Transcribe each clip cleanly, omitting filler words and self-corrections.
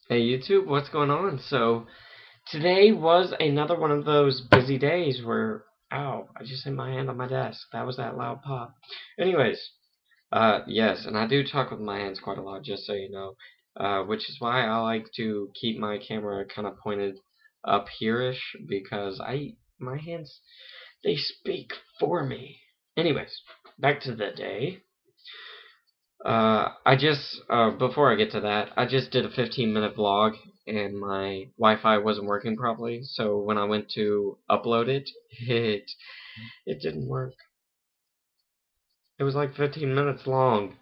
Hey YouTube, what's going on? So today was another one of those busy days where, ow, I just hit my hand on my desk. That was that loud pop. Anyways, yes, and I do talk with my hands quite a lot, just so you know, which is why I like to keep my camera kind of pointed up here-ish because my hands, they speak for me. Anyways, back to the day. Before I get to that, I just did a 15-minute vlog and my Wi-Fi wasn't working properly, so when I went to upload it, it didn't work. It was like 15 minutes long,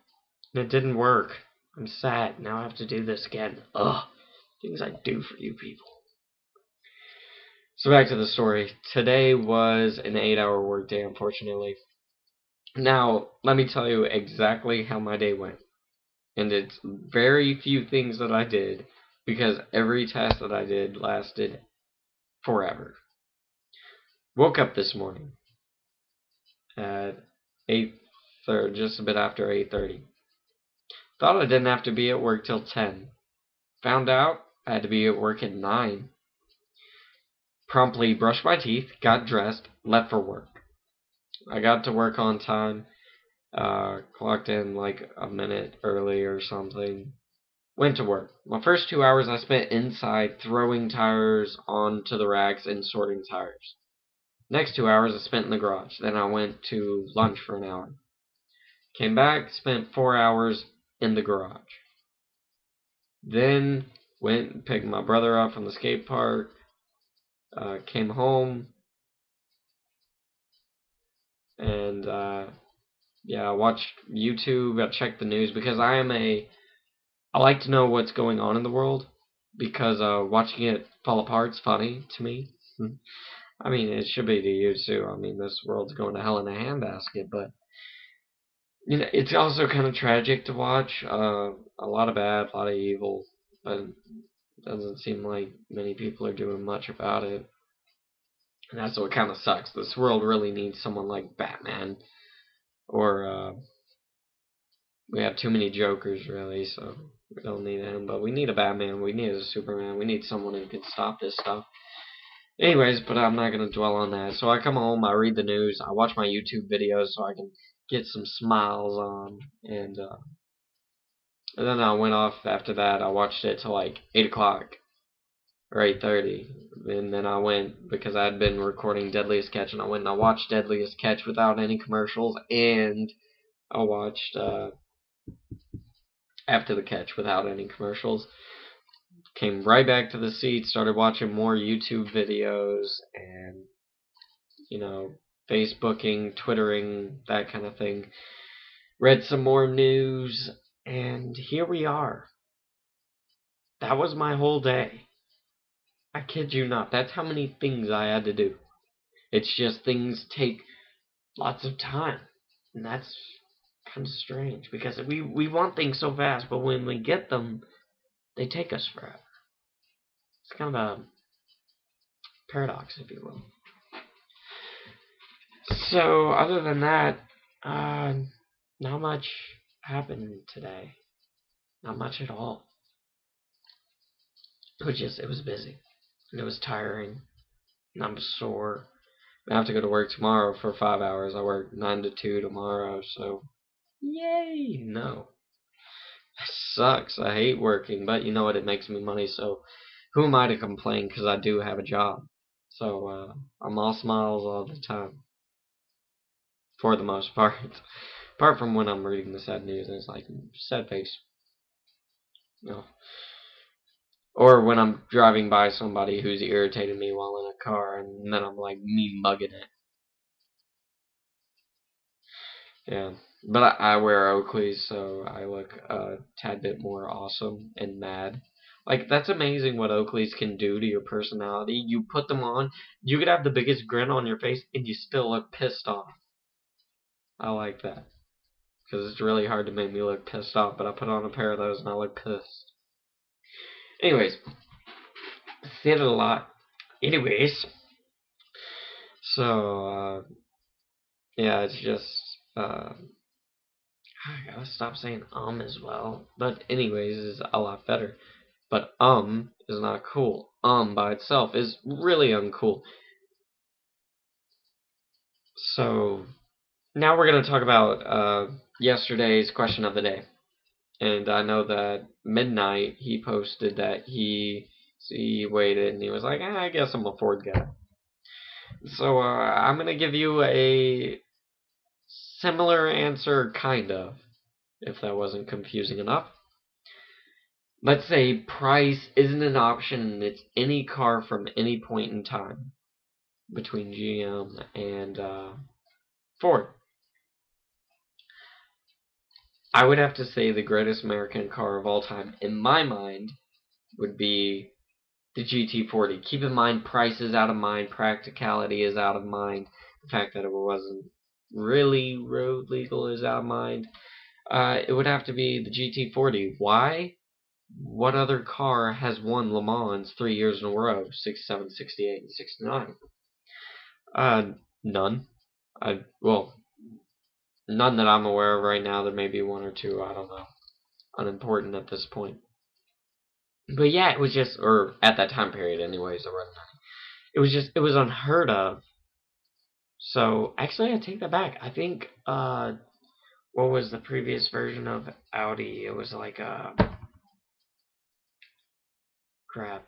and it didn't work. I'm sad. Now I have to do this again. Ugh. Things I do for you people. So back to the story. Today was an 8-hour workday, unfortunately. Now, let me tell you exactly how my day went. And it's very few things that I did because every task that I did lasted forever. Woke up this morning at 8:30, just a bit after 8:30. Thought I didn't have to be at work till 10. Found out I had to be at work at 9. Promptly brushed my teeth, got dressed, left for work. I got to work on time, clocked in like a minute early or something. Went to work. My first 2 hours I spent inside throwing tires onto the racks and sorting tires. Next 2 hours I spent in the garage. Then I went to lunch for an hour. Came back, spent 4 hours in the garage. Then went and picked my brother up from the skate park. Came home and yeah, I watched YouTube. I checked the news because I like to know what's going on in the world because watching it fall apart's funny to me. I mean, it should be to you too. I mean, this world's going to hell in a handbasket, but you know, it's also kind of tragic to watch. A lot of bad, a lot of evil, but it doesn't seem like many people are doing much about it. And that's what kind of sucks. This world really needs someone like Batman, or we have too many Jokers, really, so we don't need him. But we need a Batman, we need a Superman, we need someone who can stop this stuff. Anyways, but I'm not gonna dwell on that. So I come home, I read the news, I watch my YouTube videos so I can get some smiles on, and then I went off after that. I watched it till like 8 o'clock or 8:30, and then I went because I had been recording Deadliest Catch, and I went and I watched Deadliest Catch without any commercials, and I watched After the Catch without any commercials. Came right back to the seat, started watching more YouTube videos, and you know, Facebooking, Twittering, that kind of thing. Read some more news, and here we are. That was my whole day. I kid you not. That's how many things I had to do. It's just things take lots of time. And that's kind of strange because we want things so fast, but when we get them, they take us forever. It's kind of a paradox, if you will. So, other than that, uh, not much happened today. Not much at all. It was busy. And it was tiring. And I'm sore. I have to go to work tomorrow for 5 hours. I work 9 to 2 tomorrow, so yay! No. It sucks. I hate working, but you know what? It makes me money, so who am I to complain? Because I do have a job. So I'm all smiles all the time, for the most part. Apart from when I'm reading the sad news and it's like, sad face. You know. Or when I'm driving by somebody who's irritating me while in a car, and then I'm like me mugging it. Yeah. But I wear Oakleys, so I look a tad bit more awesome and mad. Like, that's amazing what Oakleys can do to your personality. You put them on, you could have the biggest grin on your face, and you still look pissed off. I like that. Because it's really hard to make me look pissed off, but I put on a pair of those and I look pissed. Anyways, said it a lot. Anyways, so, yeah, it's just, I gotta stop saying as well. But anyways is a lot better. But is not cool. By itself is really uncool. So now we're going to talk about yesterday's question of the day. And I know that Midnight, he posted that he waited and he was like, I guess I'm a Ford guy. So I'm going to give you a similar answer, kind of, if that wasn't confusing enough. Let's say price isn't an option and it's any car from any point in time between GM and Ford. I would have to say the greatest American car of all time, in my mind, would be the GT40. Keep in mind, price is out of mind, practicality is out of mind, the fact that it wasn't really road legal is out of mind. It would have to be the GT40. Why? What other car has won Le Mans 3 years in a row? 67, 68, and 69. None. Well, none that I'm aware of right now. There may be one or two. I don't know. Unimportant at this point. But yeah, it was just, or at that time period, anyways. It was just, it was unheard of. So actually, I take that back. I think, what was the previous version of Audi? It was like crap.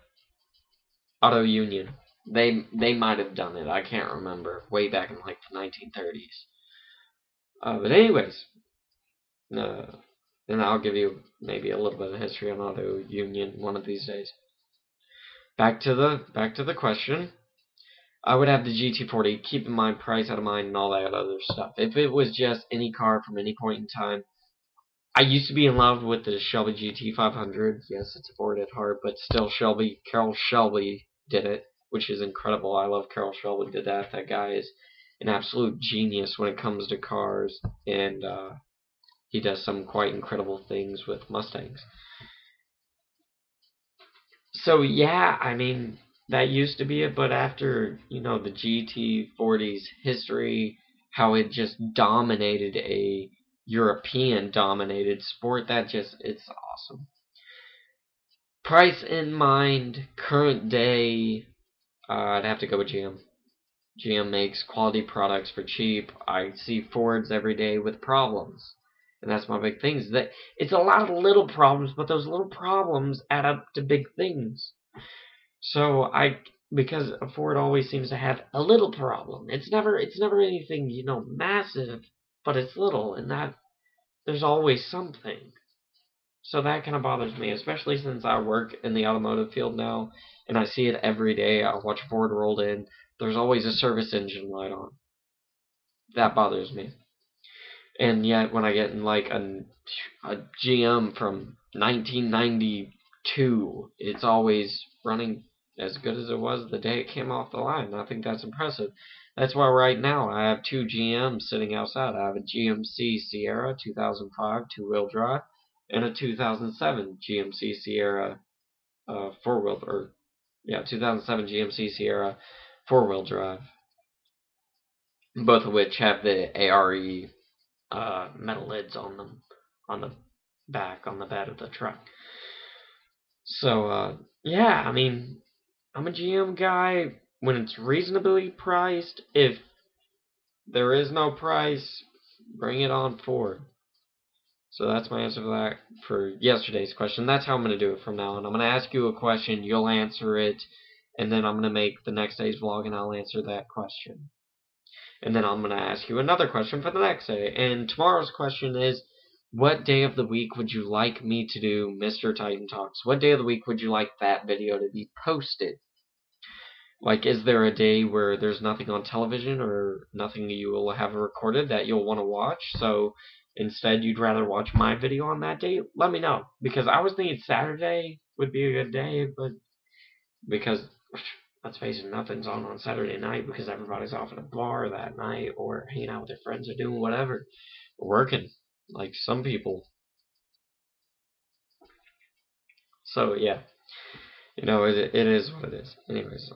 Auto Union. They might have done it. I can't remember. Way back in like the 1930s. But anyways, and I'll give you maybe a little bit of history on Auto Union one of these days. Back to the question. I would have the GT40. Keep in mind price out of mind and all that other stuff. If it was just any car from any point in time, I used to be in love with the Shelby GT500. Yes, it's a Ford at heart, but still Carroll Shelby did it, which is incredible. I love Carroll Shelby to death. That guy is an absolute genius when it comes to cars, and he does some quite incredible things with Mustangs. So yeah, I mean, that used to be it, but after, the GT40's history, how it just dominated a European dominated sport, it's awesome. Price in mind, current day, I'd have to go with GM. GM makes quality products for cheap. I see Fords every day with problems. And that's my big thing, is that it's a lot of little problems, but those little problems add up to big things. So because Ford always seems to have a little problem. It's never anything, massive, but it's little, and that there's always something. So that kind of bothers me, especially since I work in the automotive field now, and I see it every day. I watch Ford rolled in. There's always a service engine light on. That bothers me. And yet, when I get in like a GM from 1992, it's always running as good as it was the day it came off the line. I think that's impressive. That's why right now I have two GMs sitting outside. I have a GMC Sierra 2005 two-wheel drive and a 2007 GMC Sierra four-wheel, or yeah, 2007 GMC Sierra four-wheel drive. Both of which have the ARE metal lids on them, on the on the bed of the truck. So, yeah, I mean, I'm a GM guy when it's reasonably priced. If there is no price, bring it on Ford. So that's my answer for yesterday's question. That's how I'm going to do it from now on. I'm going to ask you a question, you'll answer it, and then I'm going to make the next day's vlog and I'll answer that question. And then I'm going to ask you another question for the next day. And tomorrow's question is, what day of the week would you like me to do Mr. Titan Talks? What day of the week would you like that video to be posted? Like, is there a day where there's nothing on television or nothing you will have recorded that you'll want to watch? So instead you'd rather watch my video on that day? Let me know. Because I was thinking Saturday would be a good day, but because let's face it, nothing's on Saturday night because everybody's off at a bar that night or hanging out with their friends or doing whatever. Working, like some people. So, yeah. It is what it is. Anyways,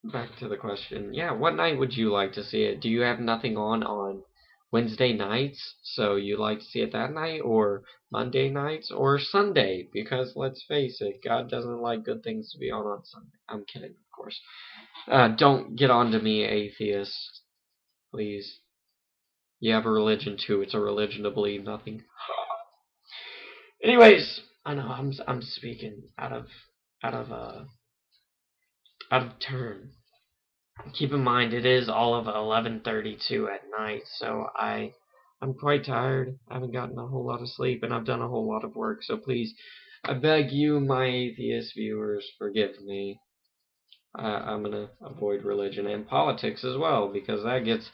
back to the question. Yeah, what night would you like to see it? Do you have nothing on Wednesday nights, so you like to see it that night, or Monday nights, or Sunday, because let's face it, God doesn't like good things to be on Sunday. I'm kidding, of course. Don't get on to me, atheists, please. You have a religion too. It's a religion to believe nothing. Anyways, I know I'm speaking out of turn. Keep in mind it is all of 11:32 at night, so I'm quite tired. I haven't gotten a whole lot of sleep, and I've done a whole lot of work. So please, I beg you, my atheist viewers, forgive me. I'm gonna avoid religion and politics as well, because that gets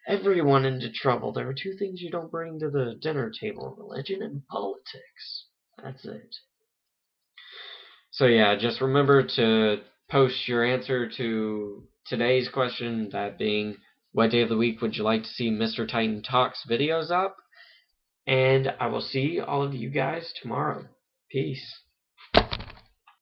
everyone into trouble. There are two things you don't bring to the dinner table: religion and politics. That's it. So yeah, just remember to post your answer to today's question, that being, what day of the week would you like to see Mr. Titan Talks videos up? And I will see all of you guys tomorrow. Peace.